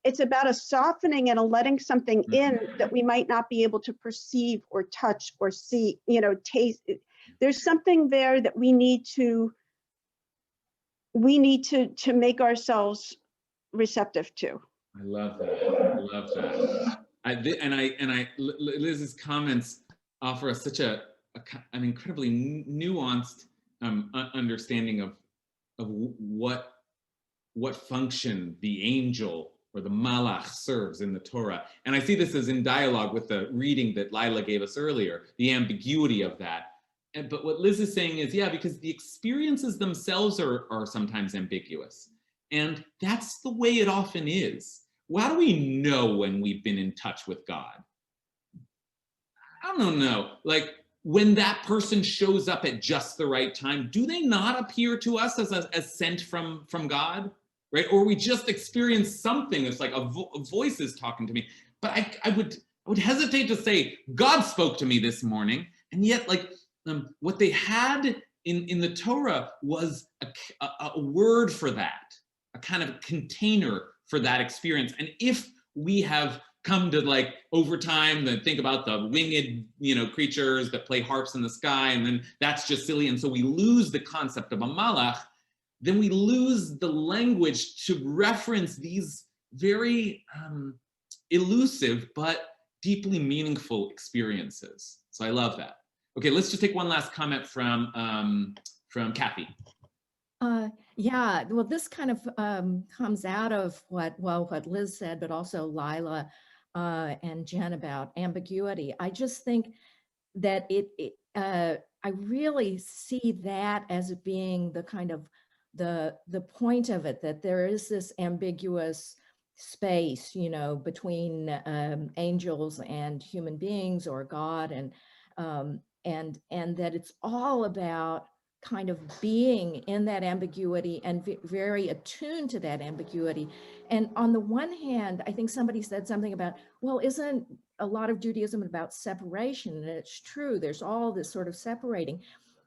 it's about a softening and a letting something in that we might not be able to perceive or touch or see, you know, taste. There's something there that we need to make ourselves receptive to. I love that. Liz's comments offer us such an incredibly nuanced understanding of what function the angel or the malach serves in the Torah. And I see this as in dialogue with the reading that Lila gave us earlier, the ambiguity of that. But what Liz is saying is, yeah, because the experiences themselves are sometimes ambiguous. And that's the way it often is. How do we know when we've been in touch with God? I don't know. Like, when that person shows up at just the right time, do they not appear to us as sent from God? Right? Or we just experience something that's like a voice is talking to me. But I would hesitate to say God spoke to me this morning, and yet, like, what they had in the Torah was a word for that, a kind of container for that experience. And if we have come to, like, over time, to think about the winged, you know, creatures that play harps in the sky, and then that's just silly, and so we lose the concept of a malach, then we lose the language to reference these very elusive but deeply meaningful experiences. So I love that. Okay, let's just take one last comment from Kathy. Yeah, well, this kind of comes out of what Liz said, but also Lila and Jen about ambiguity. I just think that I really see that as being the kind of the point of it, that there is this ambiguous space, you know, between angels and human beings or God, and that it's all about kind of being in that ambiguity and very attuned to that ambiguity. And on the one hand, I think somebody said something about, well, isn't a lot of Judaism about separation? And it's true, there's all this sort of separating,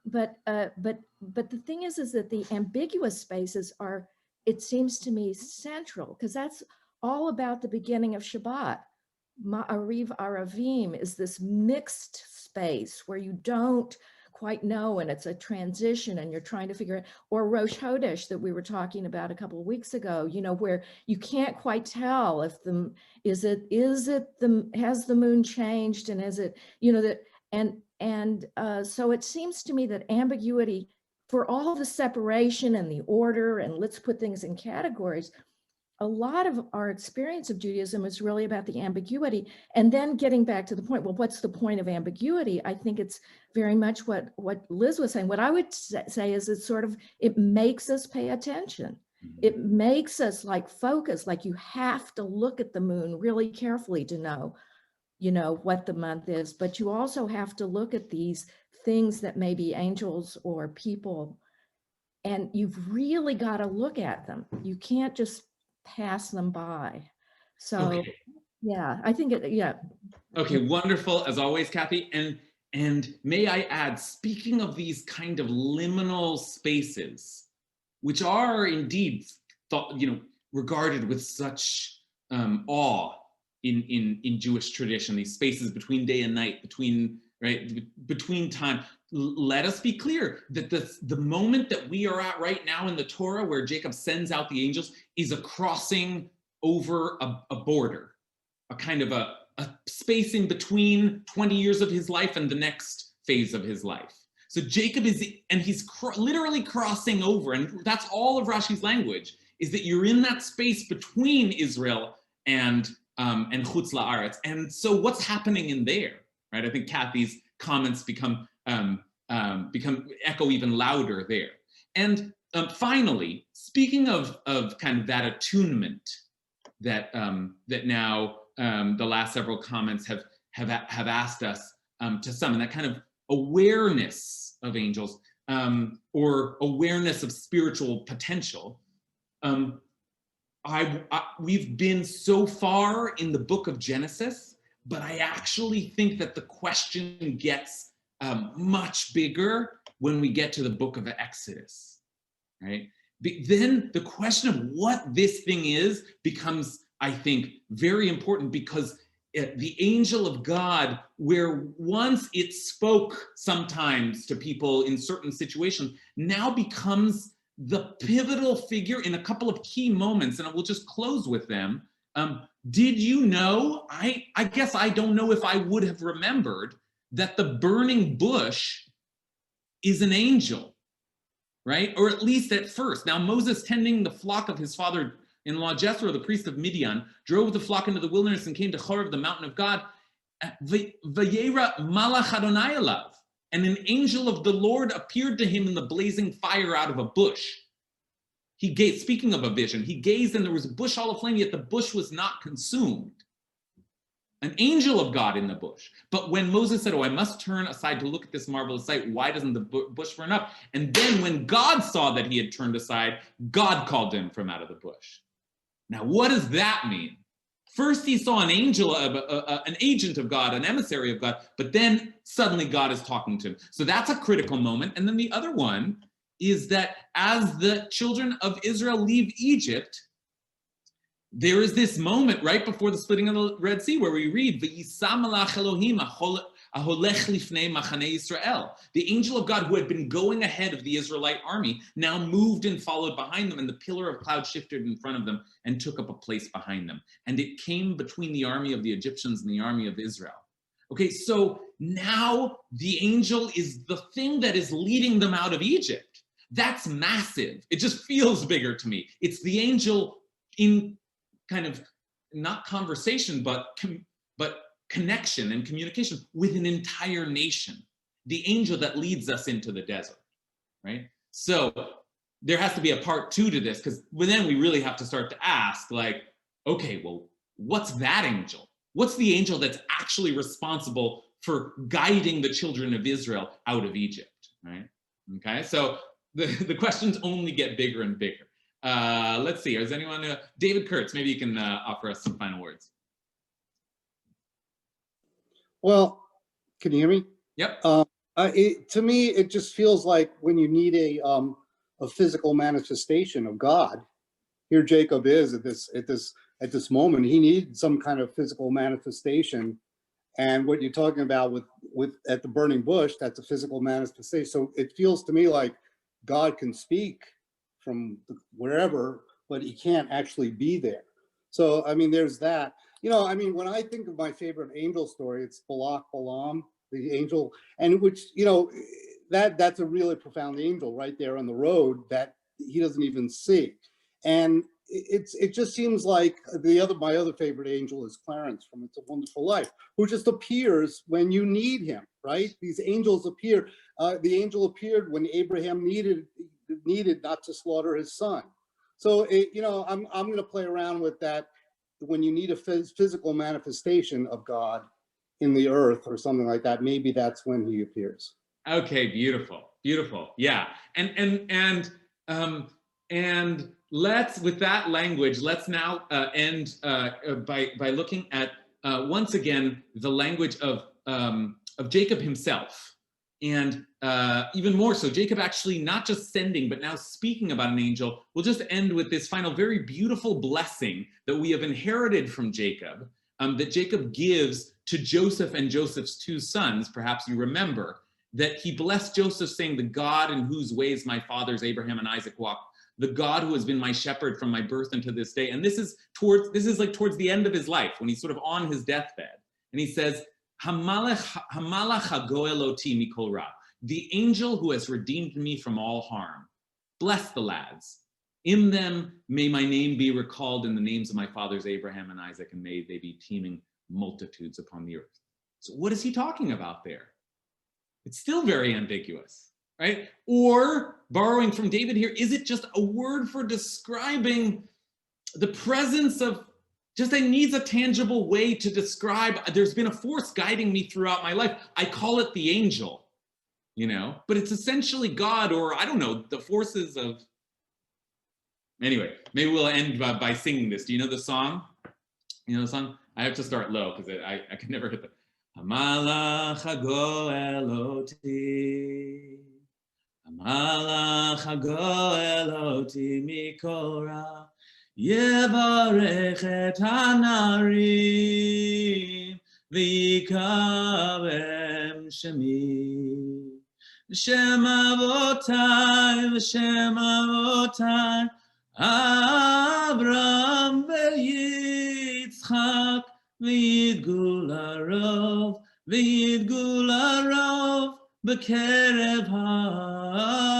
but the thing is that the ambiguous spaces are it seems to me central, because that's all about the beginning of Shabbat. Ma'ariv Aravim is this mixed space where you don't quite know, and it's a transition and you're trying to figure it, or Rosh Chodesh that we were talking about a couple of weeks ago, you know, where you can't quite tell if has the moon changed, and is it, you know, that, so it seems to me that ambiguity, for all the separation and the order, and let's put things in categories, a lot of our experience of Judaism is really about the ambiguity. And then getting back to the point, well, what's the point of ambiguity? I think it's very much what Liz was saying. What I would say is it makes us pay attention. It makes us like focus, like you have to look at the moon really carefully to know, you know, what the month is, but you also have to look at these things that may be angels or people, and you've really got to look at them. You can't just pass them by. So Okay. yeah, I think yeah. Okay, wonderful as always, Kathy. And may I add, speaking of these kind of liminal spaces, which are indeed thought, you know, regarded with such awe in Jewish tradition, these spaces between day and night, between time. Let us be clear that the moment that we are at right now in the Torah, where Jacob sends out the angels, is a crossing over a border, a kind of a spacing between 20 years of his life and the next phase of his life. So Jacob he's literally crossing over, and that's all of Rashi's language, is that you're in that space between Israel and Chutz La'aretz. And so what's happening in there, right? I think Kathy's comments become echo even louder there. And finally, speaking of kind of that attunement that that now the last several comments have asked us to some, and that kind of awareness of angels or awareness of spiritual potential. We've been so far in the book of Genesis, but I actually think that the question gets much bigger when we get to the book of Exodus, right? Then the question of what this thing is becomes, I think, very important, because the angel of God, where once it spoke sometimes to people in certain situations, now becomes the pivotal figure in a couple of key moments, and I will just close with them. Did you know, I guess I don't know if I would have remembered that the burning bush is an angel, right? Or at least at first. Now Moses, tending the flock of his father-in-law Jethro, the priest of Midian, drove the flock into the wilderness and came to Horeb, the mountain of God. Vayera malach Adonai elav, and an angel of the Lord appeared to him in the blazing fire out of a bush. He gazed, speaking of a vision, he gazed and there was a bush all aflame, yet the bush was not consumed. An angel of God in the bush. But when Moses said, oh, I must turn aside to look at this marvelous sight, why doesn't the bush burn up? And then when God saw that he had turned aside, God called him from out of the bush. Now, what does that mean? First, he saw an angel, an agent of God, an emissary of God, but then suddenly God is talking to him. So that's a critical moment. And then the other one is that as the children of Israel leave Egypt, there is this moment right before the splitting of the Red Sea where we read, "V'yisa malach Elohim aholech lifnei machane Yisrael." The angel of God, who had been going ahead of the Israelite army, now moved and followed behind them, and the pillar of cloud shifted in front of them and took up a place behind them. And it came between the army of the Egyptians and the army of Israel. Okay, so now the angel is the thing that is leading them out of Egypt. That's massive. It just feels bigger to me. It's the angel in kind of not conversation, but connection and communication with an entire nation. The angel that leads us into the desert, right? So there has to be a part 2 to this, because then we really have to start to ask, like, okay, well, what's that angel? What's the angel that's actually responsible for guiding the children of Israel out of Egypt, right? Okay, so the questions only get bigger and bigger. Let's see, is anyone, David Kurtz, maybe you can offer us some final words. Well, can you hear me? Yep. To me, it just feels like when you need a physical manifestation of God, here Jacob is at this moment. He needs some kind of physical manifestation. And what you're talking about with at the burning bush, that's a physical manifestation. So it feels to me like God can speak from wherever, but he can't actually be there. So, I mean, there's that. You know, I mean, when I think of my favorite angel story, it's Balak Balaam, the angel, and which, you know, that's a really profound angel right there on the road that he doesn't even see. And it just seems like my other favorite angel is Clarence from It's a Wonderful Life, who just appears when you need him, right? These angels appear. The angel appeared when Abraham needed not to slaughter his son. So, you know, I'm going to play around with that. When you need a physical manifestation of God in the earth or something like that, maybe that's when he appears. Okay, beautiful, beautiful. Yeah, and let's, with that language, let's now end by looking at once again the language of Jacob himself, and even more so, Jacob actually not just sending, but now speaking about an angel. We'll just end with this final very beautiful blessing that we have inherited from Jacob, that Jacob gives to Joseph and Joseph's two sons. Perhaps you remember that he blessed Joseph, saying, "The God in whose ways my fathers Abraham and Isaac walked, the God who has been my shepherd from my birth unto this day." And this is like towards the end of his life, when he's sort of on his deathbed, and he says, Hamalach hagoel oti mikol ra, the angel who has redeemed me from all harm. Bless the lads. In them may my name be recalled in the names of my fathers Abraham and Isaac, and may they be teeming multitudes upon the earth. So what is he talking about there? It's still very ambiguous, right? Or, borrowing from David here, is it just a word for describing the presence of, just it needs a tangible way to describe, there's been a force guiding me throughout my life. I call it the angel, you know, but it's essentially God, or I don't know, the forces of, anyway, maybe we'll end by singing this. Do you know the song? You know the song? I have to start low because I can never hit the, Hamalach hagoel oti, Hamalach hagoel oti mikol ra, Yevarech et hanarim v'yikavem shemi, V'shem avotai v'shem avotai Avram v'Yitzchak v'yidgul harov b'kerev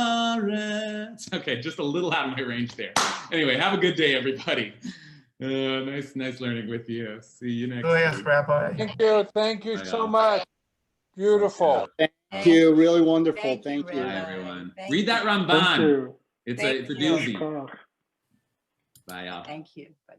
haaretz. Okay, just a little out of my range there. Anyway, have a good day, everybody. Nice learning with you. See you next week. Rabbi. Thank you so much. Beautiful. Thank you, really wonderful. Thank you. Bye, everyone. Read that Ramban. It's a doozy. Bye, y'all. Thank you. Bye.